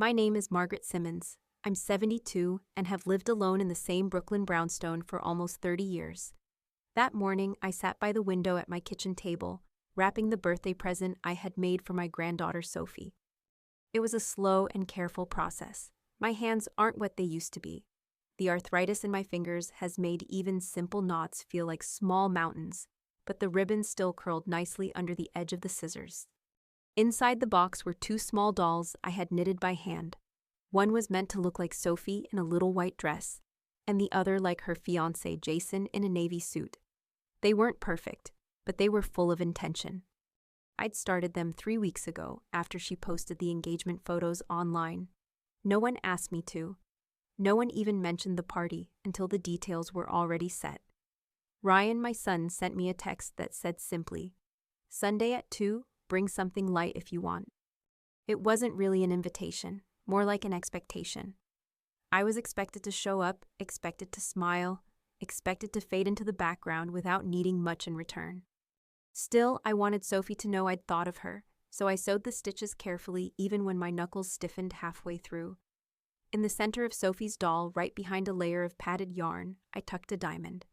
My name is Margaret Simmons. I'm 72 and have lived alone in the same Brooklyn brownstone for almost 30 years. That morning, I sat by the window at my kitchen table, wrapping the birthday present I had made for my granddaughter Sophie. It was a slow and careful process. My hands aren't what they used to be. The arthritis in my fingers has made even simple knots feel like small mountains, but the ribbon still curled nicely under the edge of the scissors. Inside the box were two small dolls I had knitted by hand. One was meant to look like Sophie in a little white dress, and the other like her fiancé Jason in a navy suit. They weren't perfect, but they were full of intention. I'd started them 3 weeks ago after she posted the engagement photos online. No one asked me to. No one even mentioned the party until the details were already set. Ryan, my son, sent me a text that said simply, "Sunday at 2, bring something light if you want." It wasn't really an invitation, more like an expectation. I was expected to show up, expected to smile, expected to fade into the background without needing much in return. Still, I wanted Sophie to know I'd thought of her, so I sewed the stitches carefully even when my knuckles stiffened halfway through. In the center of Sophie's doll, right behind a layer of padded yarn, I tucked a diamond.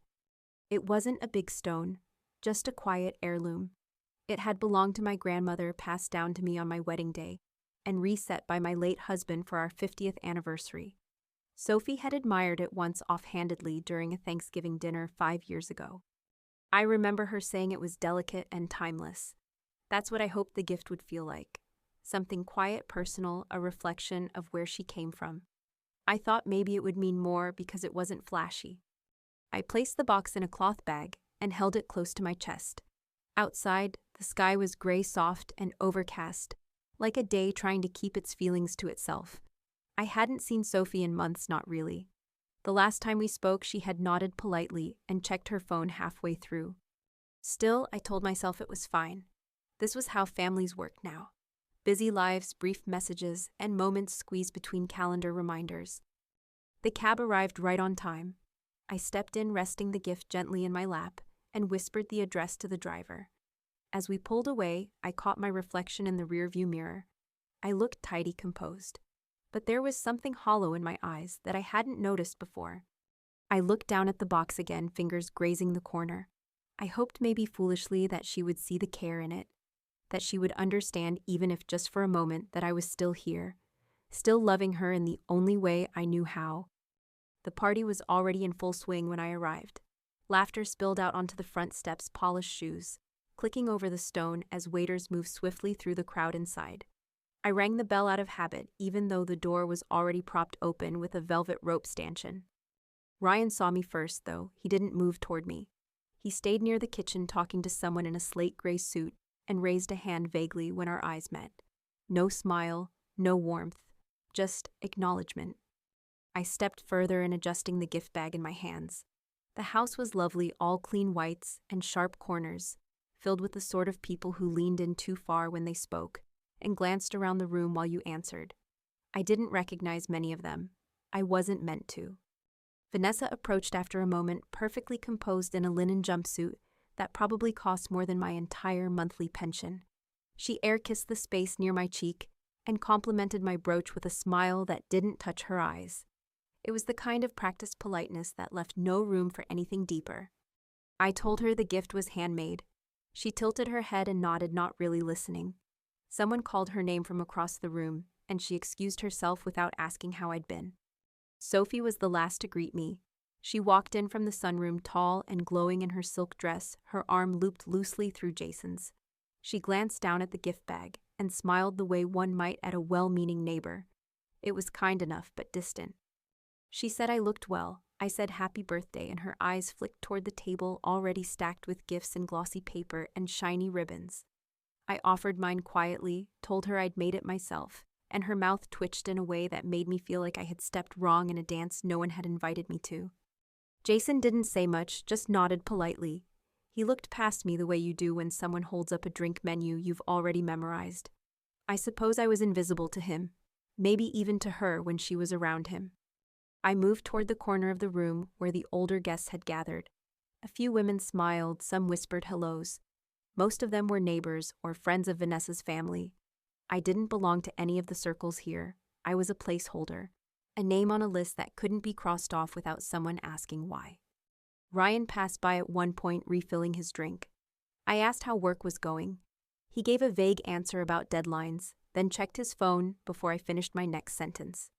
It wasn't a big stone, just a quiet heirloom. It had belonged to my grandmother, passed down to me on my wedding day, and reset by my late husband for our 50th anniversary. Sophie had admired it once offhandedly during a Thanksgiving dinner 5 years ago. I remember her saying it was delicate and timeless. That's what I hoped the gift would feel like. Something quiet, personal, a reflection of where she came from. I thought maybe it would mean more because it wasn't flashy. I placed the box in a cloth bag and held it close to my chest. Outside, the sky was gray, soft, and overcast, like a day trying to keep its feelings to itself. I hadn't seen Sophie in months, not really. The last time we spoke, she had nodded politely and checked her phone halfway through. Still, I told myself it was fine. This was how families work now. Busy lives, brief messages, and moments squeezed between calendar reminders. The cab arrived right on time. I stepped in, resting the gift gently in my lap, and whispered the address to the driver. As we pulled away, I caught my reflection in the rearview mirror. I looked tidy, composed. But there was something hollow in my eyes that I hadn't noticed before. I looked down at the box again, fingers grazing the corner. I hoped maybe foolishly that she would see the care in it, that she would understand even if just for a moment that I was still here, still loving her in the only way I knew how. The party was already in full swing when I arrived. Laughter spilled out onto the front steps, polished shoes, clicking over the stone as waiters moved swiftly through the crowd inside. I rang the bell out of habit, even though the door was already propped open with a velvet rope stanchion. Ryan saw me first, though. He didn't move toward me. He stayed near the kitchen talking to someone in a slate gray suit and raised a hand vaguely when our eyes met. No smile, no warmth, just acknowledgement. I stepped further in, adjusting the gift bag in my hands. The house was lovely, all clean whites and sharp corners, filled with the sort of people who leaned in too far when they spoke and glanced around the room while you answered. I didn't recognize many of them. I wasn't meant to. Vanessa approached after a moment, perfectly composed in a linen jumpsuit that probably cost more than my entire monthly pension. She air-kissed the space near my cheek and complimented my brooch with a smile that didn't touch her eyes. It was the kind of practiced politeness that left no room for anything deeper. I told her the gift was handmade. She tilted her head and nodded, not really listening. Someone called her name from across the room, and she excused herself without asking how I'd been. Sophie was the last to greet me. She walked in from the sunroom, tall and glowing in her silk dress, her arm looped loosely through Jason's. She glanced down at the gift bag and smiled the way one might at a well-meaning neighbor. It was kind enough, but distant. She said I looked well. I said happy birthday, and her eyes flicked toward the table already stacked with gifts in glossy paper and shiny ribbons. I offered mine quietly, told her I'd made it myself, and her mouth twitched in a way that made me feel like I had stepped wrong in a dance no one had invited me to. Jason didn't say much, just nodded politely. He looked past me the way you do when someone holds up a drink menu you've already memorized. I suppose I was invisible to him, maybe even to her when she was around him. I moved toward the corner of the room where the older guests had gathered. A few women smiled, some whispered hellos. Most of them were neighbors or friends of Vanessa's family. I didn't belong to any of the circles here, I was a placeholder, a name on a list that couldn't be crossed off without someone asking why. Ryan passed by at one point, refilling his drink. I asked how work was going. He gave a vague answer about deadlines, then checked his phone before I finished my next sentence.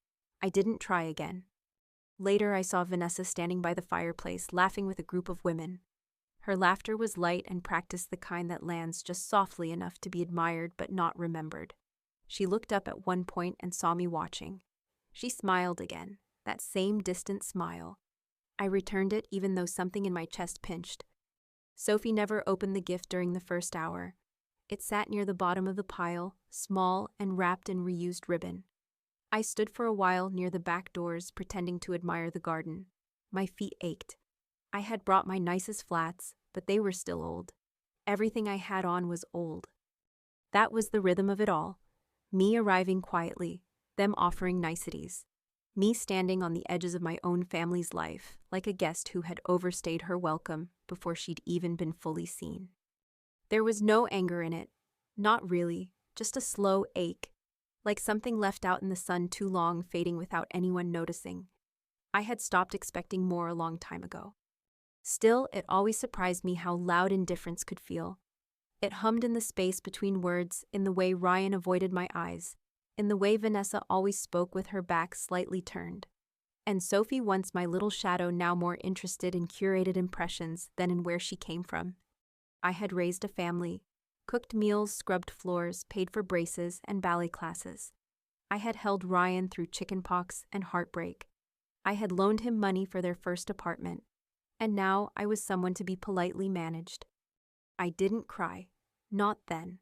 I didn't try again. Later, I saw Vanessa standing by the fireplace, laughing with a group of women. Her laughter was light and practiced, the kind that lands just softly enough to be admired but not remembered. She looked up at one point and saw me watching. She smiled again, that same distant smile. I returned it even though something in my chest pinched. Sophie never opened the gift during the first hour. It sat near the bottom of the pile, small and wrapped in reused ribbon. I stood for a while near the back doors, pretending to admire the garden. My feet ached. I had brought my nicest flats, but they were still old. Everything I had on was old. That was the rhythm of it all. Me arriving quietly, them offering niceties. Me standing on the edges of my own family's life, like a guest who had overstayed her welcome before she'd even been fully seen. There was no anger in it. Not really, just a slow ache, like something left out in the sun too long, fading without anyone noticing. I had stopped expecting more a long time ago. Still, it always surprised me how loud indifference could feel. It hummed in the space between words, in the way Ryan avoided my eyes, in the way Vanessa always spoke with her back slightly turned. And Sophie, once my little shadow, now more interested in curated impressions than in where she came from. I had raised a family, cooked meals, scrubbed floors, paid for braces and ballet classes. I had held Ryan through chickenpox and heartbreak. I had loaned him money for their first apartment. And now I was someone to be politely managed. I didn't cry, not then.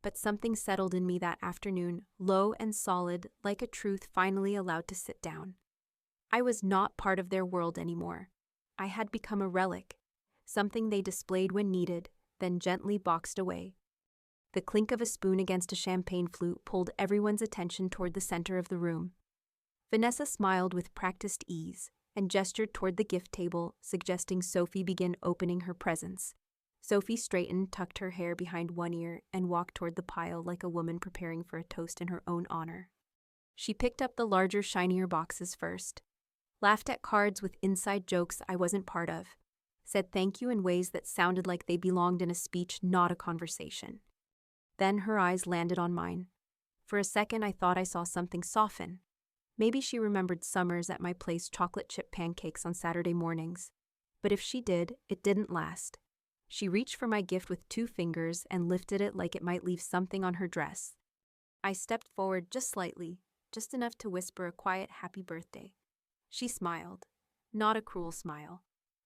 But something settled in me that afternoon, low and solid, like a truth finally allowed to sit down. I was not part of their world anymore. I had become a relic, something they displayed when needed, then gently boxed away. The clink of a spoon against a champagne flute pulled everyone's attention toward the center of the room. Vanessa smiled with practiced ease and gestured toward the gift table, suggesting Sophie begin opening her presents. Sophie straightened, tucked her hair behind one ear, and walked toward the pile like a woman preparing for a toast in her own honor. She picked up the larger, shinier boxes first, laughed at cards with inside jokes I wasn't part of, said thank you in ways that sounded like they belonged in a speech, not a conversation. Then her eyes landed on mine. For a second, I thought I saw something soften. Maybe she remembered summers at my place, chocolate chip pancakes on Saturday mornings. But if she did, it didn't last. She reached for my gift with 2 fingers and lifted it like it might leave something on her dress. I stepped forward just slightly, just enough to whisper a quiet happy birthday. She smiled. Not a cruel smile.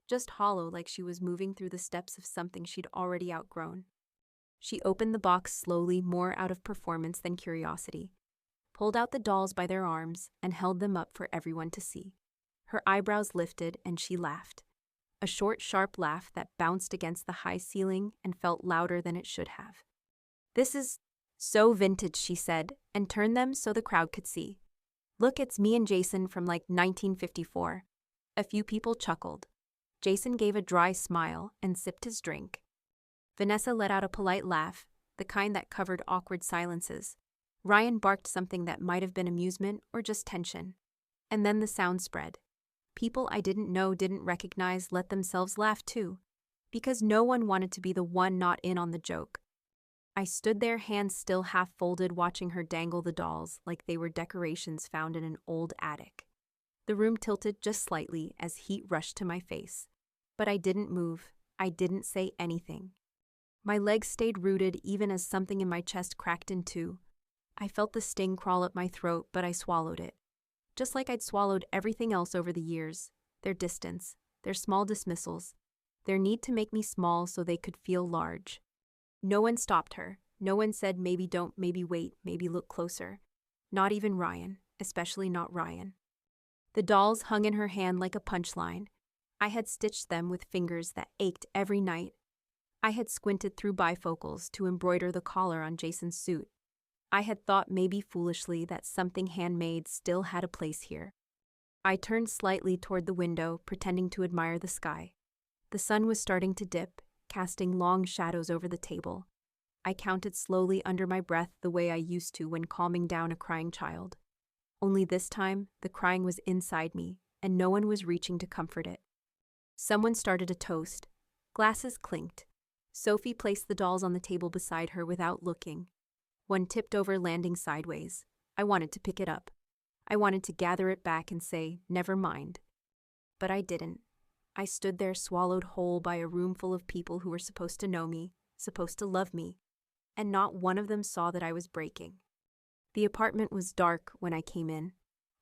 Just hollow, like she was moving through the steps of something she'd already outgrown. She opened the box slowly, more out of performance than curiosity, pulled out the dolls by their arms, and held them up for everyone to see. Her eyebrows lifted, and she laughed. A short, sharp laugh that bounced against the high ceiling and felt louder than it should have. "This is so vintage," she said, and turned them so the crowd could see. "Look, it's me and Jason from like 1954. A few people chuckled. Jason gave a dry smile and sipped his drink. Vanessa let out a polite laugh, the kind that covered awkward silences. Ryan barked something that might have been amusement or just tension. And then the sound spread. People I didn't know, didn't recognize, let themselves laugh too, because no one wanted to be the one not in on the joke. I stood there, hands still half folded, watching her dangle the dolls like they were decorations found in an old attic. The room tilted just slightly as heat rushed to my face. But I didn't move. I didn't say anything. My legs stayed rooted even as something in my chest cracked in two. I felt the sting crawl up my throat, but I swallowed it. Just like I'd swallowed everything else over the years. Their distance, their small dismissals, their need to make me small so they could feel large. No one stopped her. No one said maybe don't, maybe wait, maybe look closer. Not even Ryan, especially not Ryan. The dolls hung in her hand like a punchline. I had stitched them with fingers that ached every night. I had squinted through bifocals to embroider the collar on Jason's suit. I had thought, maybe foolishly, that something handmade still had a place here. I turned slightly toward the window, pretending to admire the sky. The sun was starting to dip, casting long shadows over the table. I counted slowly under my breath the way I used to when calming down a crying child. Only this time, the crying was inside me, and no one was reaching to comfort it. Someone started a toast. Glasses clinked. Sophie placed the dolls on the table beside her without looking. One tipped over, landing sideways. I wanted to pick it up. I wanted to gather it back and say, never mind. But I didn't. I stood there swallowed whole by a room full of people who were supposed to know me, supposed to love me, and not one of them saw that I was breaking. The apartment was dark when I came in.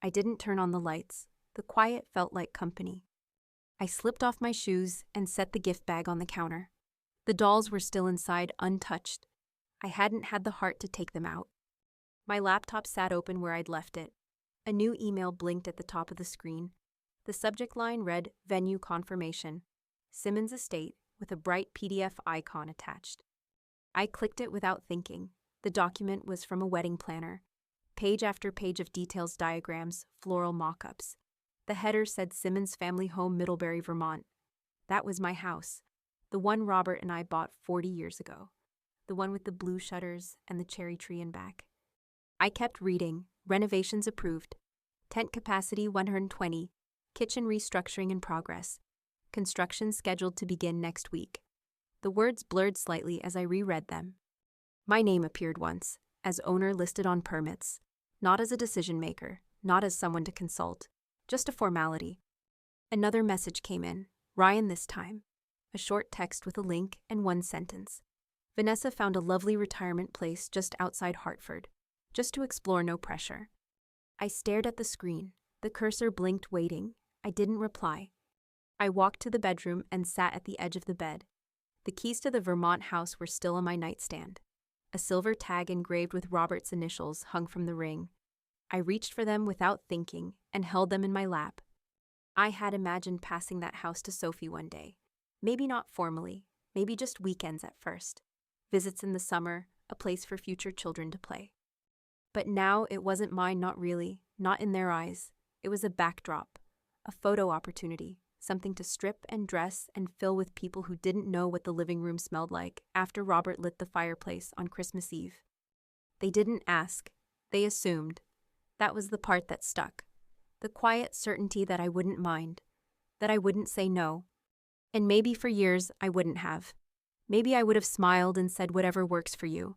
I didn't turn on the lights. The quiet felt like company. I slipped off my shoes and set the gift bag on the counter. The dolls were still inside, untouched. I hadn't had the heart to take them out. My laptop sat open where I'd left it. A new email blinked at the top of the screen. The subject line read, Venue Confirmation, Simmons Estate, with a bright PDF icon attached. I clicked it without thinking. The document was from a wedding planner. Page after page of details, diagrams, floral mock-ups. The header said Simmons Family Home, Middlebury, Vermont. That was my house. The one Robert and I bought 40 years ago. The one with the blue shutters and the cherry tree in back. I kept reading. Renovations approved. Tent capacity 120. Kitchen restructuring in progress. Construction scheduled to begin next week. The words blurred slightly as I reread them. My name appeared once, as owner listed on permits. Not as a decision maker, not as someone to consult. Just a formality. Another message came in. Ryan this time. A short text with a link and one sentence. Vanessa found a lovely retirement place just outside Hartford. Just to explore, no pressure. I stared at the screen. The cursor blinked, waiting. I didn't reply. I walked to the bedroom and sat at the edge of the bed. The keys to the Vermont house were still on my nightstand. A silver tag engraved with Robert's initials hung from the ring. I reached for them without thinking and held them in my lap. I had imagined passing that house to Sophie one day. Maybe not formally, maybe just weekends at first. Visits in the summer, a place for future children to play. But now it wasn't mine, not really, not in their eyes. It was a backdrop, a photo opportunity, something to strip and dress and fill with people who didn't know what the living room smelled like after Robert lit the fireplace on Christmas Eve. They didn't ask, they assumed. That was the part that stuck. The quiet certainty that I wouldn't mind, that I wouldn't say no. And maybe for years I wouldn't have. Maybe I would have smiled and said whatever works for you.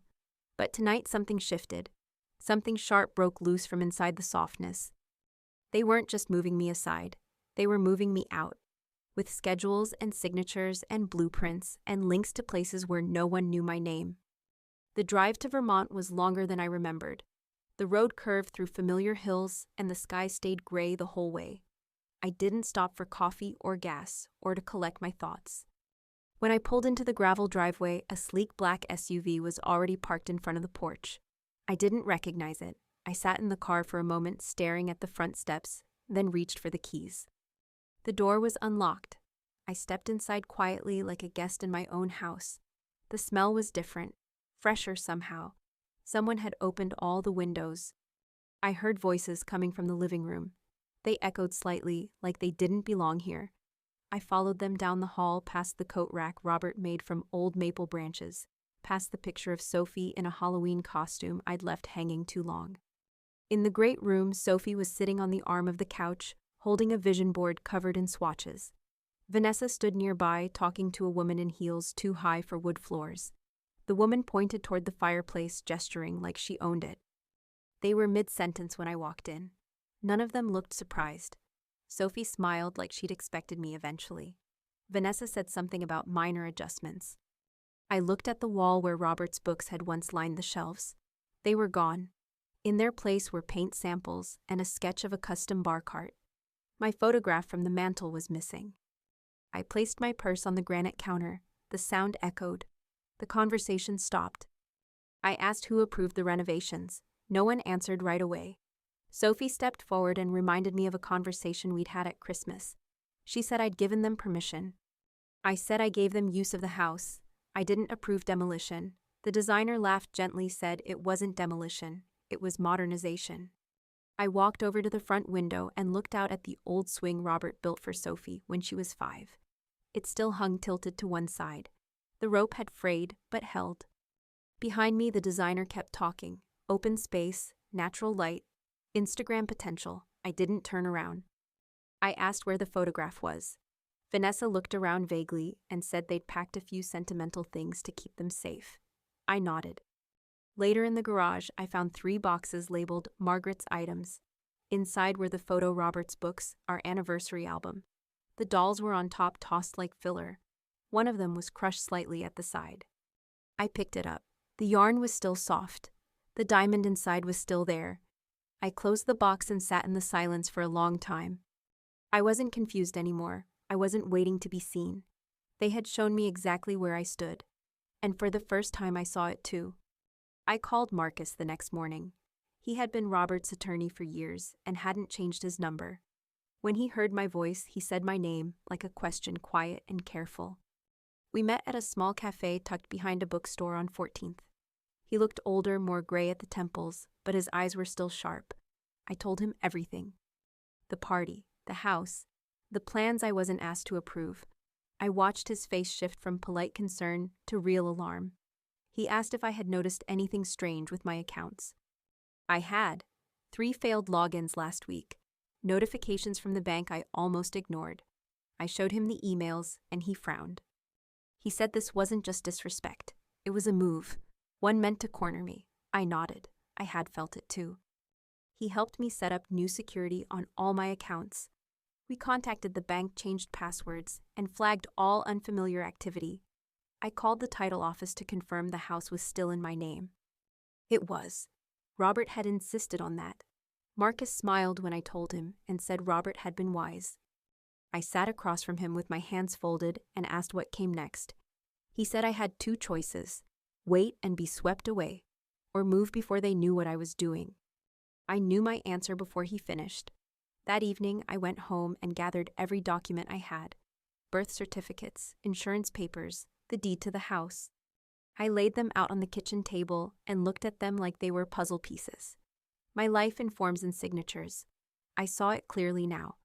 But tonight something shifted. Something sharp broke loose from inside the softness. They weren't just moving me aside. They were moving me out. With schedules and signatures and blueprints and links to places where no one knew my name. The drive to Vermont was longer than I remembered. The road curved through familiar hills and the sky stayed gray the whole way. I didn't stop for coffee or gas or to collect my thoughts. When I pulled into the gravel driveway, a sleek black SUV was already parked in front of the porch. I didn't recognize it. I sat in the car for a moment, staring at the front steps, then reached for the keys. The door was unlocked. I stepped inside quietly like a guest in my own house. The smell was different, fresher somehow. Someone had opened all the windows. I heard voices coming from the living room. They echoed slightly, like they didn't belong here. I followed them down the hall, past the coat rack Robert made from old maple branches, past the picture of Sophie in a Halloween costume I'd left hanging too long. In the great room, Sophie was sitting on the arm of the couch, holding a vision board covered in swatches. Vanessa stood nearby, talking to a woman in heels too high for wood floors. The woman pointed toward the fireplace, gesturing like she owned it. They were mid-sentence when I walked in. None of them looked surprised. Sophie smiled like she'd expected me eventually. Vanessa said something about minor adjustments. I looked at the wall where Robert's books had once lined the shelves. They were gone. In their place were paint samples and a sketch of a custom bar cart. My photograph from the mantel was missing. I placed my purse on the granite counter. The sound echoed. The conversation stopped. I asked who approved the renovations. No one answered right away. Sophie stepped forward and reminded me of a conversation we'd had at Christmas. She said I'd given them permission. I said I gave them use of the house. I didn't approve demolition. The designer laughed gently, said it wasn't demolition, it was modernization. I walked over to the front window and looked out at the old swing Robert built for Sophie when she was 5. It still hung tilted to one side. The rope had frayed, but held. Behind me, the designer kept talking. Open space, natural light, Instagram potential. I didn't turn around. I asked where the photograph was. Vanessa looked around vaguely and said they'd packed a few sentimental things to keep them safe. I nodded. Later in the garage, I found 3 boxes labeled Margaret's items. Inside were the photo Robert's books, our anniversary album. The dolls were on top, tossed like filler. One of them was crushed slightly at the side. I picked it up. The yarn was still soft. The diamond inside was still there. I closed the box and sat in the silence for a long time. I wasn't confused anymore. I wasn't waiting to be seen. They had shown me exactly where I stood. And for the first time I saw it too. I called Marcus the next morning. He had been Robert's attorney for years and hadn't changed his number. When he heard my voice, he said my name like a question, quiet and careful. We met at a small cafe tucked behind a bookstore on 14th. He looked older, more gray at the temples, but his eyes were still sharp. I told him everything. The party, the house, the plans I wasn't asked to approve. I watched his face shift from polite concern to real alarm. He asked if I had noticed anything strange with my accounts. I had. 3 failed logins last week. Notifications from the bank I almost ignored. I showed him the emails, and he frowned. He said this wasn't just disrespect. It was a move. One meant to corner me. I nodded. I had felt it too. He helped me set up new security on all my accounts. We contacted the bank, changed passwords, and flagged all unfamiliar activity. I called the title office to confirm the house was still in my name. It was. Robert had insisted on that. Marcus smiled when I told him and said Robert had been wise. I sat across from him with my hands folded and asked what came next. He said I had 2 choices: wait and be swept away, or move before they knew what I was doing. I knew my answer before he finished. That evening, I went home and gathered every document I had: birth certificates, insurance papers, the deed to the house. I laid them out on the kitchen table and looked at them like they were puzzle pieces. My life in forms and signatures. I saw it clearly now.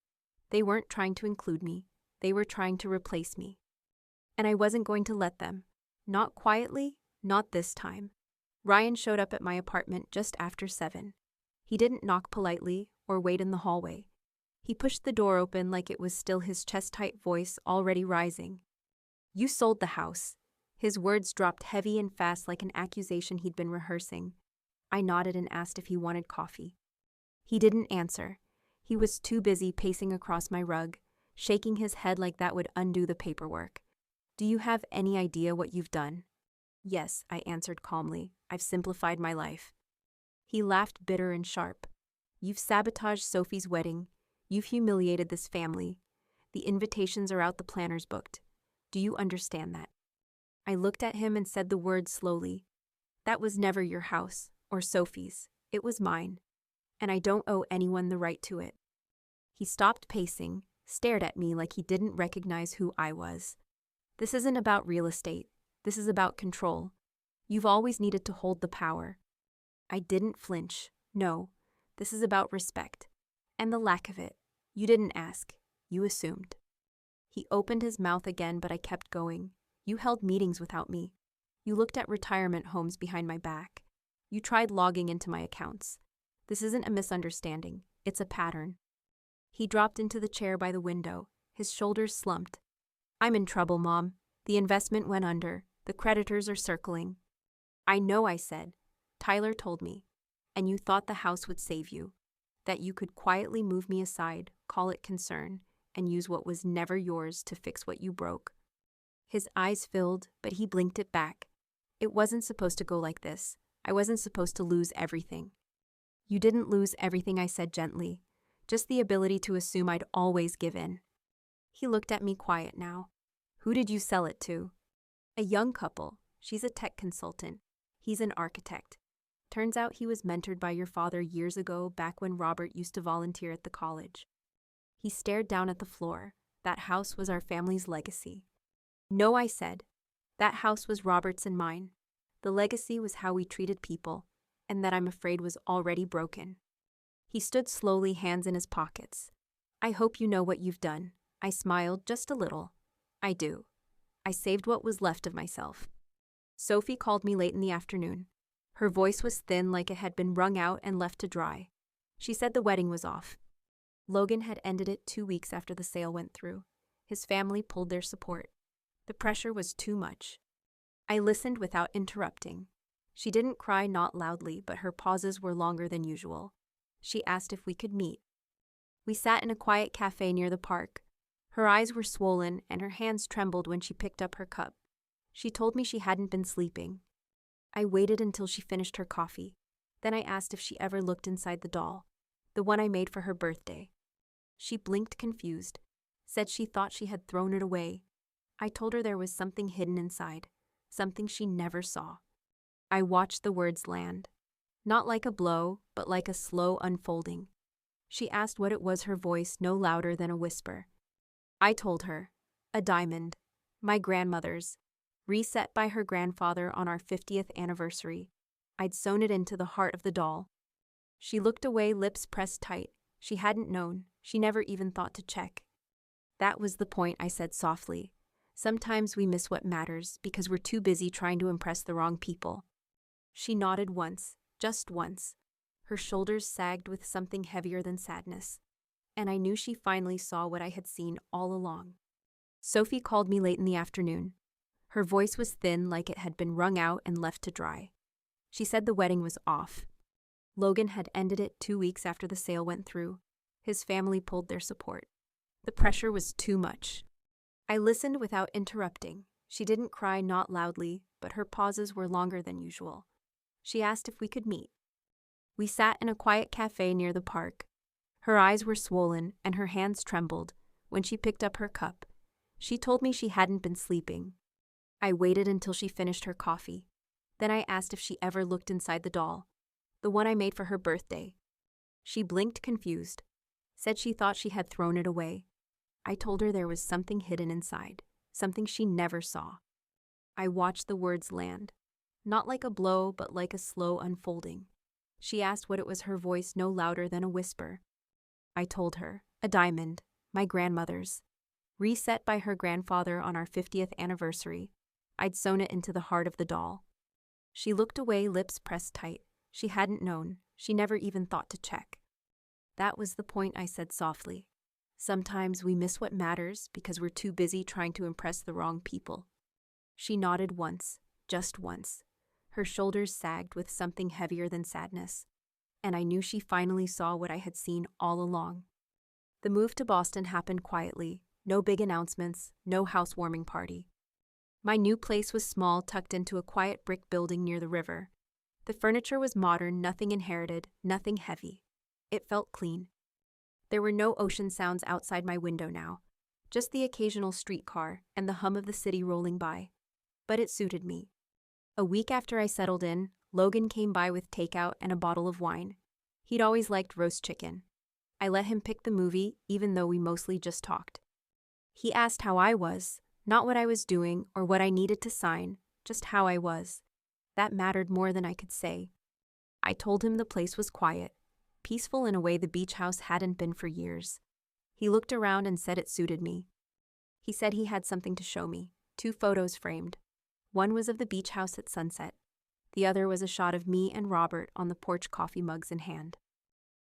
They weren't trying to include me. They were trying to replace me. And I wasn't going to let them. Not quietly, not this time. Ryan showed up at my apartment just after 7. He didn't knock politely or wait in the hallway. He pushed the door open like it was still his chest-tight voice already rising. "You sold the house." His words dropped heavy and fast like an accusation he'd been rehearsing. I nodded and asked if he wanted coffee. He didn't answer. He was too busy pacing across my rug, shaking his head like that would undo the paperwork. "Do you have any idea what you've done?" "Yes," I answered calmly. "I've simplified my life." He laughed bitter and sharp. "You've sabotaged Sophie's wedding. You've humiliated this family. The invitations are out, the planners booked. Do you understand that?" I looked at him and said the words slowly. "That was never your house, or Sophie's. It was mine. And I don't owe anyone the right to it." He stopped pacing, stared at me like he didn't recognize who I was. "This isn't about real estate. This is about control. You've always needed to hold the power." I didn't flinch. "No, this is about respect. And the lack of it. You didn't ask. You assumed." He opened his mouth again, but I kept going. "You held meetings without me. You looked at retirement homes behind my back. You tried logging into my accounts. This isn't a misunderstanding. It's a pattern." He dropped into the chair by the window. His shoulders slumped. "I'm in trouble, Mom. The investment went under. The creditors are circling." "I know," I said. "Tyler told me. And you thought the house would save you. That you could quietly move me aside, call it concern, and use what was never yours to fix what you broke." His eyes filled, but he blinked it back. "It wasn't supposed to go like this. I wasn't supposed to lose everything." "You didn't lose everything," I said gently. "Just the ability to assume I'd always give in." He looked at me quiet now. "Who did you sell it to?" "A young couple. She's a tech consultant. He's an architect. Turns out he was mentored by your father years ago, back when Robert used to volunteer at the college." He stared down at the floor. That house was our family's legacy. "No," I said. "That house was Robert's and mine. The legacy was how we treated people, and that I'm afraid was already broken." He stood slowly, hands in his pockets. "I hope you know what you've done." I smiled just a little. "I do. I saved what was left of myself." Sophie called me late in the afternoon. Her voice was thin, like it had been wrung out and left to dry. She said the wedding was off. Logan had ended it 2 weeks after the sale went through. His family pulled their support. The pressure was too much. I listened without interrupting. She didn't cry, not loudly, but her pauses were longer than usual. She asked if we could meet. We sat in a quiet cafe near the park. Her eyes were swollen and her hands trembled when she picked up her cup. She told me she hadn't been sleeping. I waited until she finished her coffee. Then I asked if she ever looked inside the doll, the one I made for her birthday. She blinked confused, said she thought she had thrown it away. I told her there was something hidden inside, something she never saw. I watched the words land, not like a blow, but like a slow unfolding. She asked what it was, her voice no louder than a whisper. I told her, a diamond, my grandmother's, reset by her grandfather on our 50th anniversary. I'd sewn it into the heart of the doll. She looked away, lips pressed tight. She hadn't known. She never even thought to check. That was the point, I said softly. Sometimes we miss what matters because we're too busy trying to impress the wrong people. She nodded once, just once. Her shoulders sagged with something heavier than sadness. And I knew she finally saw what I had seen all along. Sophie called me late in the afternoon. Her voice was thin, like it had been wrung out and left to dry. She said the wedding was off. Logan had ended it 2 weeks after the sale went through. His family pulled their support. The pressure was too much. I listened without interrupting. She didn't cry, not loudly, but her pauses were longer than usual. She asked if we could meet. We sat in a quiet cafe near the park. Her eyes were swollen and her hands trembled when she picked up her cup. She told me she hadn't been sleeping. I waited until she finished her coffee. Then I asked if she ever looked inside the doll, the one I made for her birthday. She blinked confused, said she thought she had thrown it away. I told her there was something hidden inside, something she never saw. I watched the words land, not like a blow, but like a slow unfolding. She asked what it was, her voice no louder than a whisper. I told her, a diamond, my grandmother's, reset by her grandfather on our 50th anniversary. I'd sewn it into the heart of the doll. She looked away, lips pressed tight. She hadn't known. She never even thought to check. That was the point, I said softly. Sometimes we miss what matters because we're too busy trying to impress the wrong people. She nodded once, just once. Her shoulders sagged with something heavier than sadness. And I knew she finally saw what I had seen all along. The move to Boston happened quietly. No big announcements, no housewarming party. My new place was small, tucked into a quiet brick building near the river. The furniture was modern, nothing inherited, nothing heavy. It felt clean. There were no ocean sounds outside my window now, just the occasional streetcar and the hum of the city rolling by. But it suited me. A week after I settled in, Logan came by with takeout and a bottle of wine. He'd always liked roast chicken. I let him pick the movie, even though we mostly just talked. He asked how I was, not what I was doing or what I needed to sign, just how I was. That mattered more than I could say. I told him the place was quiet, peaceful in a way the beach house hadn't been for years. He looked around and said it suited me. He said he had something to show me, 2 photos framed. One was of the beach house at sunset. The other was a shot of me and Robert on the porch, coffee mugs in hand.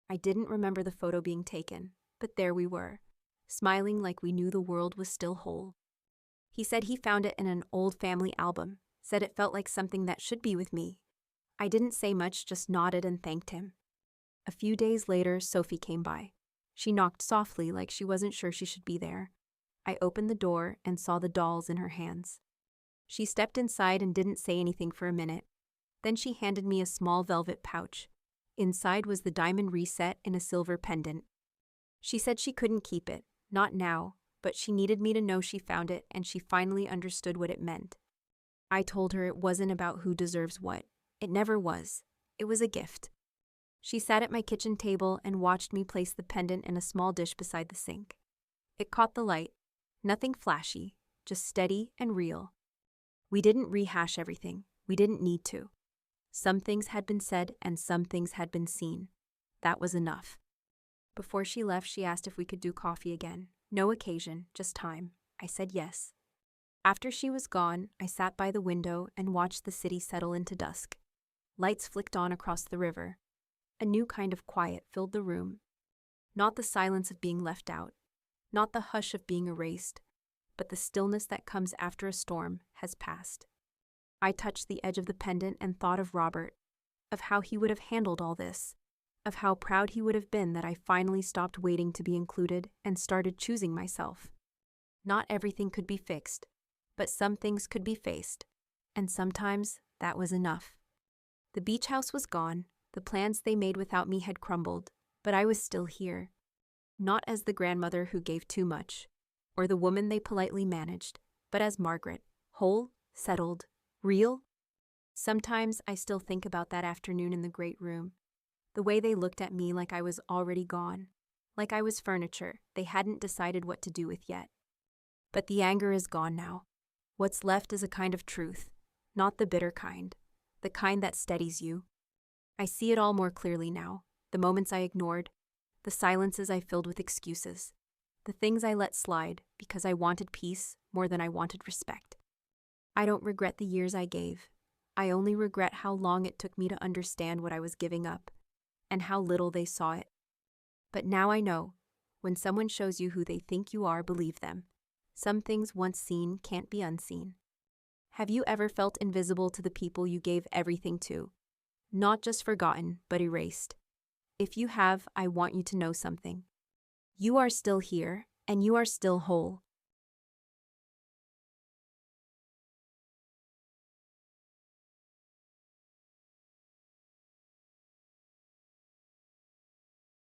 I didn't remember the photo being taken, but there we were, smiling like we knew the world was still whole. He said he found it in an old family album, said it felt like something that should be with me. I didn't say much, just nodded and thanked him. A few days later, Sophie came by. She knocked softly, like she wasn't sure she should be there. I opened the door and saw the dolls in her hands. She stepped inside and didn't say anything for a minute. Then she handed me a small velvet pouch. Inside was the diamond reset in a silver pendant. She said she couldn't keep it, not now, but she needed me to know she found it and she finally understood what it meant. I told her it wasn't about who deserves what. It never was. It was a gift. She sat at my kitchen table and watched me place the pendant in a small dish beside the sink. It caught the light. Nothing flashy, just steady and real. We didn't rehash everything. We didn't need to. Some things had been said and some things had been seen. That was enough. Before she left, she asked if we could do coffee again. No occasion, just time. I said yes. After she was gone, I sat by the window and watched the city settle into dusk. Lights flicked on across the river. A new kind of quiet filled the room. Not the silence of being left out, not the hush of being erased, but the stillness that comes after a storm has passed. I touched the edge of the pendant and thought of Robert, of how he would have handled all this, of how proud he would have been that I finally stopped waiting to be included and started choosing myself. Not everything could be fixed, but some things could be faced, and sometimes that was enough. The beach house was gone, the plans they made without me had crumbled, but I was still here. Not as the grandmother who gave too much, or the woman they politely managed, but as Margaret, whole, settled, real. Sometimes I still think about that afternoon in the great room, the way they looked at me like I was already gone, like I was furniture they hadn't decided what to do with yet. But the anger is gone now. What's left is a kind of truth, not the bitter kind, the kind that steadies you. I see it all more clearly now, the moments I ignored, the silences I filled with excuses, the things I let slide because I wanted peace more than I wanted respect. I don't regret the years I gave. I only regret how long it took me to understand what I was giving up, and how little they saw it. But now I know, when someone shows you who they think you are, believe them. Some things once seen can't be unseen. Have you ever felt invisible to the people you gave everything to? Not just forgotten, but erased. If you have, I want you to know something. You are still here, and you are still whole.